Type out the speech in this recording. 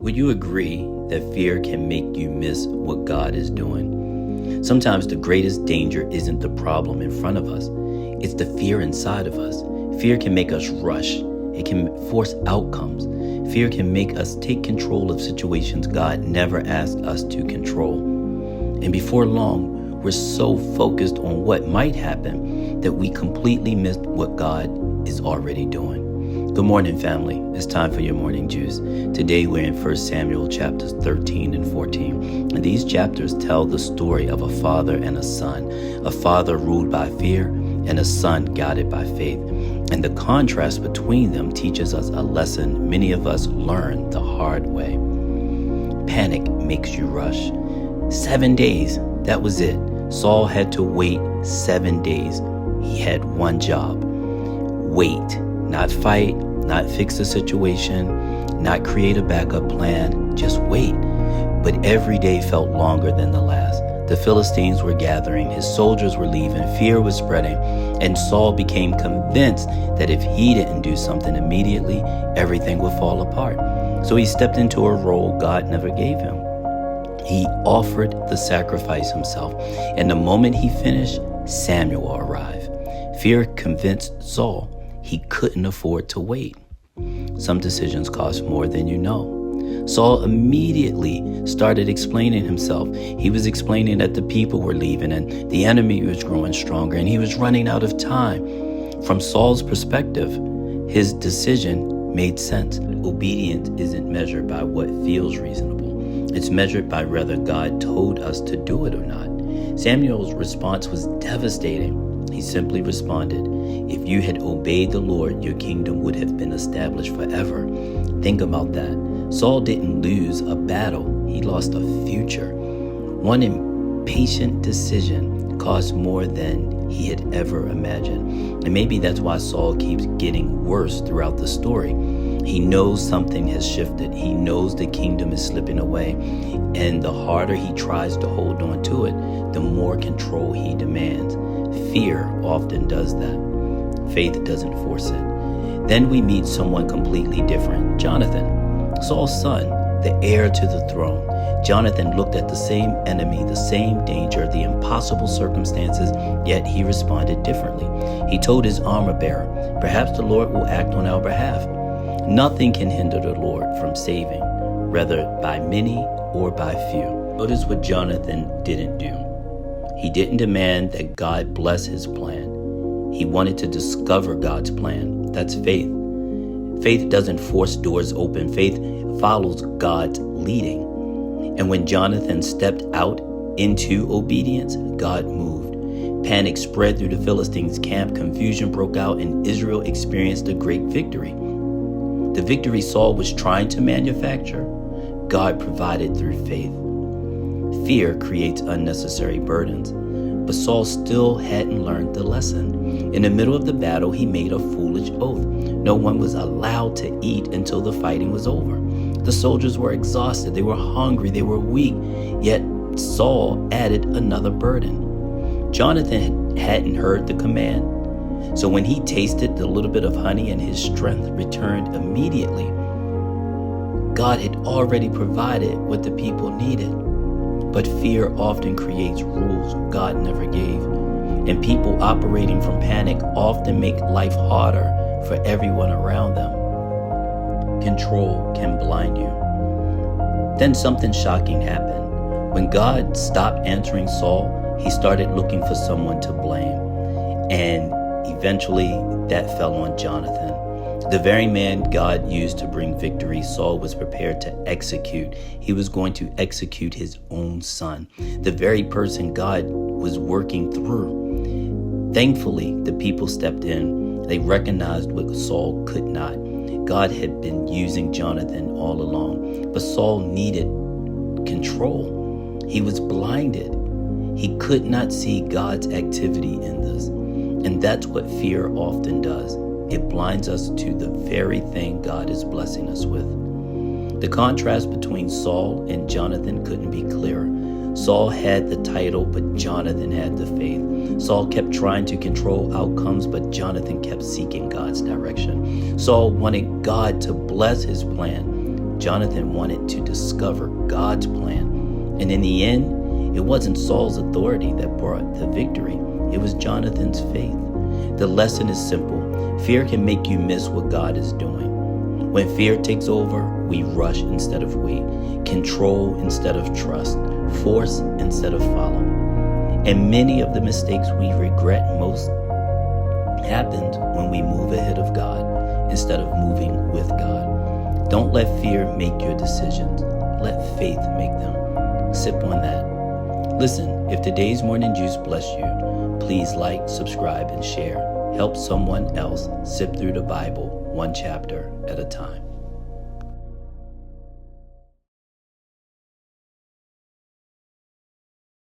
Would you agree that fear can make you miss what God is doing? Sometimes the greatest danger isn't the problem in front of us, it's the fear inside of us. Fear can make us rush. It can force outcomes. Fear can make us take control of situations God never asked us to control. And before long, we're so focused on what might happen that we completely miss what God is already doing. Good morning, family. It's time for your morning juice. Today we're in 1 Samuel chapters 13 and 14. And these chapters tell the story of a father and a son. A father ruled by fear and a son guided by faith. And the contrast between them teaches us a lesson many of us learn the hard way. Panic makes you rush. 7 days, that was it. Saul had to wait 7 days. He had one job. Wait. Not fight, not fix the situation, not create a backup plan, just wait. But every day felt longer than the last. The Philistines were gathering, his soldiers were leaving, fear was spreading, and Saul became convinced that if he didn't do something immediately, everything would fall apart. So he stepped into a role God never gave him. He offered the sacrifice himself, and the moment he finished, Samuel arrived. Fear convinced Saul he couldn't afford to wait. Some decisions cost more than you know. Saul immediately started explaining himself. He was explaining that the people were leaving and the enemy was growing stronger and he was running out of time. From Saul's perspective, his decision made sense. Obedience isn't measured by what feels reasonable. It's measured by whether God told us to do it or not. Samuel's response was devastating. He simply responded, "If you had obeyed the Lord, your kingdom would have been established forever." Think about that. Saul didn't lose a battle. He lost a future. One impatient decision cost more than he had ever imagined. And maybe that's why Saul keeps getting worse throughout the story. He knows something has shifted. He knows the kingdom is slipping away. And the harder he tries to hold on to it, the more control he demands. Fear often does that. Faith doesn't force it. Then we meet someone completely different, Jonathan, Saul's son, the heir to the throne. Jonathan looked at the same enemy, the same danger, the impossible circumstances, yet he responded differently. He told his armor bearer, "Perhaps the Lord will act on our behalf." Nothing can hinder the Lord from saving, whether by many or by few. Notice what Jonathan didn't do. He didn't demand that God bless his plan. He wanted to discover God's plan. That's faith. Faith doesn't force doors open. Faith follows God's leading. And when Jonathan stepped out into obedience, God moved. Panic spread through the Philistines' camp. Confusion broke out, and Israel experienced a great victory. The victory Saul was trying to manufacture, God provided through faith. Fear creates unnecessary burdens, but Saul still hadn't learned the lesson. In the middle of the battle, he made a foolish oath. No one was allowed to eat until the fighting was over. The soldiers were exhausted, they were hungry, they were weak, yet Saul added another burden. Jonathan hadn't heard the command, so when he tasted the little bit of honey and his strength returned immediately, God had already provided what the people needed. But fear often creates rules God never gave. And people operating from panic often make life harder for everyone around them. Control can blind you. Then something shocking happened. When God stopped answering Saul, he started looking for someone to blame. And eventually that fell on Jonathan. The very man God used to bring victory, Saul was prepared to execute. He was going to execute his own son, the very person God was working through. Thankfully, the people stepped in. They recognized what Saul could not. God had been using Jonathan all along, but Saul needed control. He was blinded. He could not see God's activity in this. And that's what fear often does. It blinds us to the very thing God is blessing us with. The contrast between Saul and Jonathan couldn't be clearer. Saul had the title, but Jonathan had the faith. Saul kept trying to control outcomes, but Jonathan kept seeking God's direction. Saul wanted God to bless his plan. Jonathan wanted to discover God's plan. And in the end, it wasn't Saul's authority that brought the victory. It was Jonathan's faith. The lesson is simple. Fear can make you miss what God is doing. When fear takes over, we rush instead of wait, control instead of trust, force instead of follow. And many of the mistakes we regret most happened when we move ahead of God instead of moving with God. Don't let fear make your decisions. Let faith make them. Sip on that. Listen, if today's morning juice blessed you, please like, subscribe, and share. Help someone else sip through the Bible one chapter at a time.